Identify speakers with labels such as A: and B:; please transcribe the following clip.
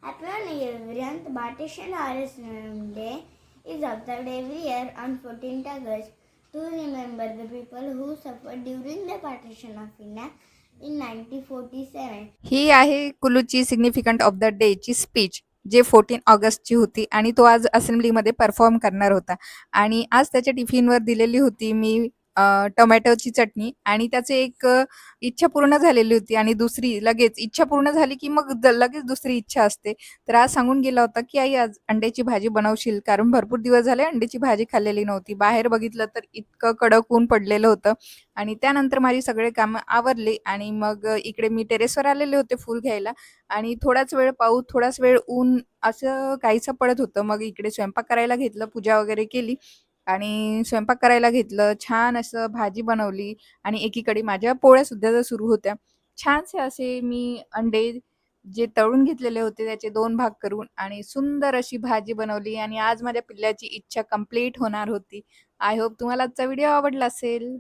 A: Happy New Year, everyone. The Partition Arrest Day is observed every year on 14th August to remember the people who suffered during the partition of India in 1947.
B: ही आहे कुलूची significant of the day ची speech जे 14 ऑगस्टची होती आणि तो आज असेंब्लीमध्ये perform करणार होता. आणि आज त्याच्या टिफिनवर दिलेली होती मी टोमॅटोची चटणी आणि त्याचे एक इच्छा पूर्ण झालेली होती आणि दुसरी लगेच इच्छा पूर्ण झाली की मग लगेच दुसरी इच्छा असते. तर आज सांगून गेला होता की आई आज अंड्याची भाजी बनवशील, कारण भरपूर दिवस झाले अंड्याची भाजी खाल्लेली नव्हती. बाहेर बघितलं तर इतकं कडक ऊन पडलेलं होतं. आणि त्यानंतर माझी सगळे कामं आवरली आणि मग इकडे मी टेरेसवर आलेले होते फूल घ्यायला आणि थोडाच वेळ पाऊस, थोडाच वेळ ऊन असं काहीसं पडत होतं. मग इकडे स्वयंपाक करायला घेतलं, पूजा वगैरे केली आणि स्वयंपाक करायला घेतलं. छान असं भाजी बनवली आणि एकीकडे माझ्या पोळ्यासुद्धा सुरू होत्या. छानसे असे मी अंडे जे तळून घेतलेले होते त्याचे 2 भाग करून आणि सुंदर अशी भाजी बनवली आणि आज माझ्या पिल्ल्याची इच्छा कंप्लीट होणार होती. आय होप तुम्हाला आजचा व्हिडिओ आवडला असेल.